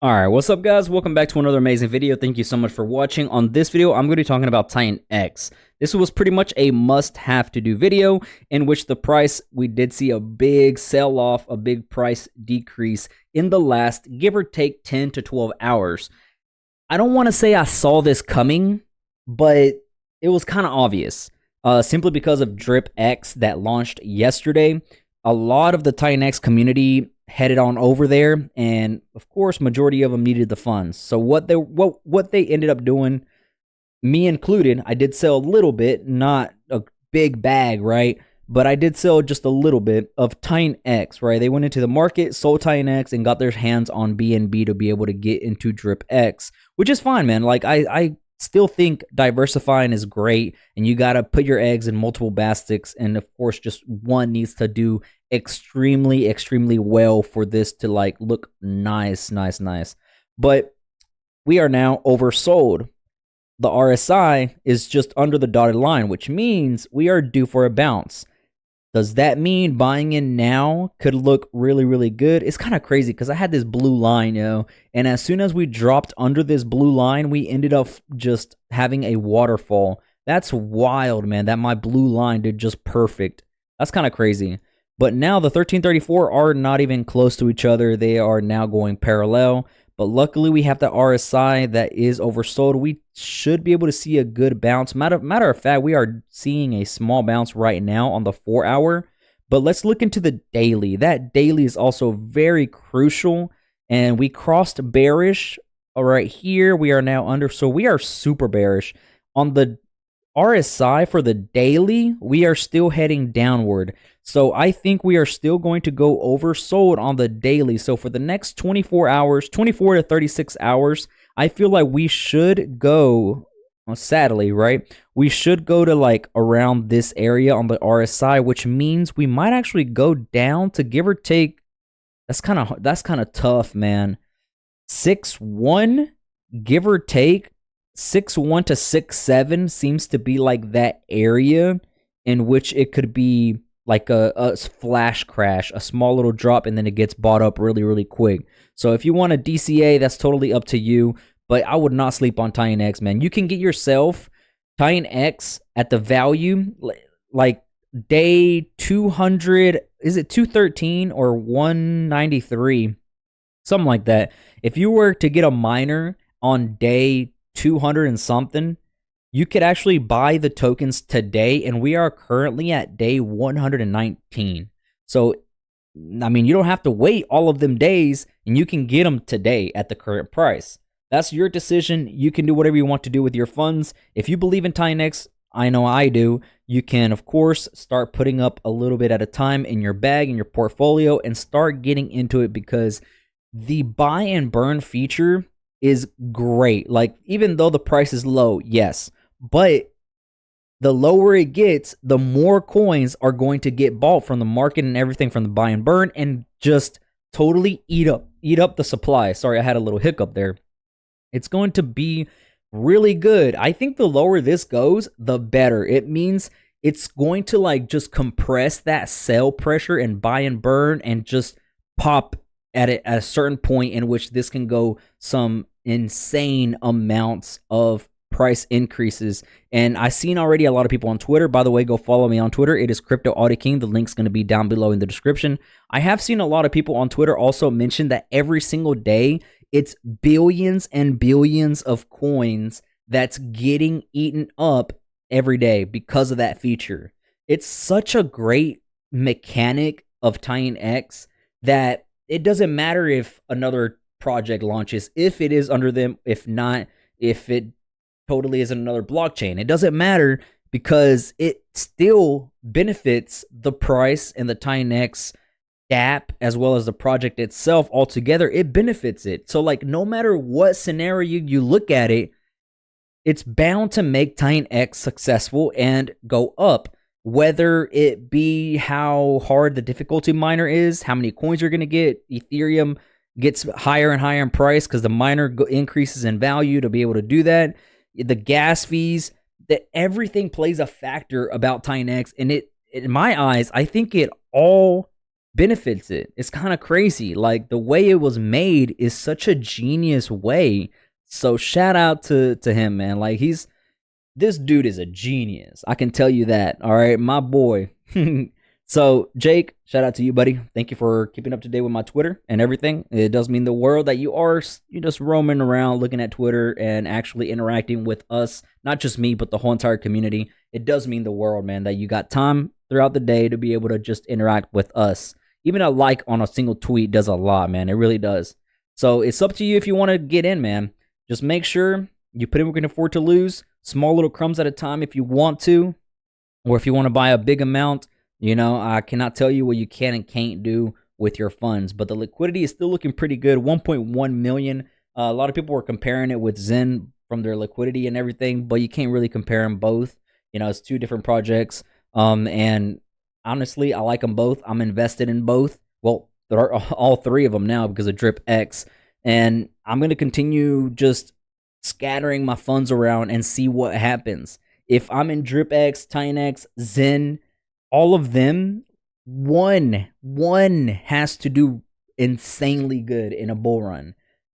Alright, what's up guys? Welcome back to another amazing video. Thank you so much for watching. On this video, I'm going to be talking about Titanx. This was pretty much a must-have to do video in which the price, we did see a big sell-off, a big price decrease in the last, give or take 10 to 12 hours. I don't want to say I saw this coming, but it was kind of obvious. Simply because of DripX that launched yesterday. A lot of the Titanx community headed on over there, and of course majority of them needed the funds. So what they ended up doing, me included, I did sell a little bit, not a big bag, right? But I did sell just a little bit of Titanx, right? They went into the market, sold Titanx, and got their hands on BNB to be able to get into DripX, which is fine, man. Like I still think diversifying is great, and you got to put your eggs in multiple baskets, and of course just one needs to do extremely well for this to like look nice. But we are now oversold. The RSI is just under the dotted line, which means we are due for a bounce. Does that mean buying in now could look really good? It's kind of crazy because I had this blue line, and as soon as we dropped under this blue line, we ended up just having a waterfall. That's wild, man, that my blue line did just perfect. That's kind of crazy. But now the 1334 are not even close to each other. They are now going parallel. But luckily, we have the RSI that is oversold. We should be able to see a good bounce. Matter of fact, we are seeing a small bounce right now on the 4-hour. But let's look into the daily. That daily is also very crucial. And we crossed bearish. All right, here we are now under. So we are super bearish. On the RSI for the daily, we are still heading downward. So I think we are still going to go oversold on the daily. So for the next 24 hours, 24 to 36 hours, I feel like we should go, well, sadly, right? We should go to like around this area on the RSI, which means we might actually go down to give or take. That's kind of tough, man. 6-1, give or take. 6-1 to 6-7 seems to be like that area in which it could be like a flash crash, a small little drop, and then it gets bought up really quick. So if you want a DCA, that's totally up to you, but I would not sleep on Titanx, man. You can get yourself Titanx at the value, like day 200, is it 213 or 193? Something like that. If you were to get a miner on day 200 and something, you could actually buy the tokens today, and we are currently at day 119. So, I mean, you don't have to wait all of them days, and you can get them today at the current price. That's your decision. You can do whatever you want to do with your funds. If you believe in Titanx, I know I do, you can, of course, start putting up a little bit at a time in your bag, in your portfolio, and start getting into it because the buy and burn feature is great. Like, even though the price is low, yes, but the lower it gets, the more coins are going to get bought from the market and everything from the buy and burn, and just totally eat up the supply. Sorry, I had a little hiccup there. It's going to be really good. I think the lower this goes, the better. It means it's going to like just compress that sell pressure and buy and burn and just pop at it at a certain point in which this can go some insane amounts of price increases. And I've seen already a lot of people on Twitter. By the way, go follow me on Twitter. It is CryptoAudiKing. The link's going to be down below in the description. I have seen a lot of people on Twitter also mention that every single day it's billions and billions of coins that's getting eaten up every day because of that feature. It's such a great mechanic of Titanx that it doesn't matter if another project launches, if it is under them, if not, if it totally is another blockchain. It doesn't matter because it still benefits the price and the Titanx app as well as the project itself altogether. It benefits it. So like no matter what scenario you look at it, it's bound to make Titanx successful and go up. Whether it be how hard the difficulty miner is, how many coins you're going to get, Ethereum gets higher and higher in price because the miner increases in value to be able to do that. The gas fees, that everything plays a factor about Titanx, and it, in my eyes, I think it all benefits it. It's kind of crazy. Like the way it was made is such a genius way. So shout out to him, man. Like this dude is a genius. I can tell you that. All right, my boy. So, Jake, shout out to you, buddy. Thank you for keeping up to date with my Twitter and everything. It does mean the world that you just roaming around looking at Twitter and actually interacting with us, not just me, but the whole entire community. It does mean the world, man, that you got time throughout the day to be able to just interact with us. Even a like on a single tweet does a lot, man. It really does. So it's up to you if you want to get in, man. Just make sure you put in what you can afford to lose, small little crumbs at a time if you want to, or if you want to buy a big amount. You know, I cannot tell you what you can and can't do with your funds, but the liquidity is still looking pretty good. 1.1 million. A lot of people were comparing it with Zen from their liquidity and everything, but you can't really compare them both. You know, it's two different projects. And honestly, I like them both. I'm invested in both. Well, there are all three of them now because of DripX, and I'm going to continue just scattering my funds around and see what happens. If I'm in DripX, Titanx, Zen, all of them, one has to do insanely good in a bull run,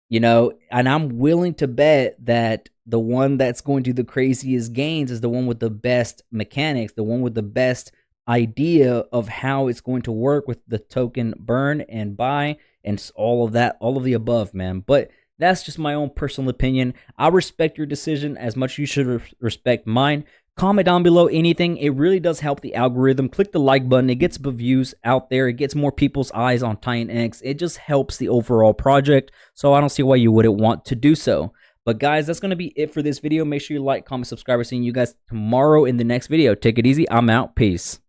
you know, and I'm willing to bet that the one that's going to do the craziest gains is the one with the best mechanics, the one with the best idea of how it's going to work with the token burn and buy and all of that, all of the above, man. But that's just my own personal opinion. I respect your decision as much as you should respect mine. Comment down below anything. It really does help the algorithm. Click the like button. It gets views out there. It gets more people's eyes on Titanx. It just helps the overall project. So I don't see why you wouldn't want to do so. But guys, that's going to be it for this video. Make sure you like, comment, subscribe. We're seeing you guys tomorrow in the next video. Take it easy. I'm out. Peace.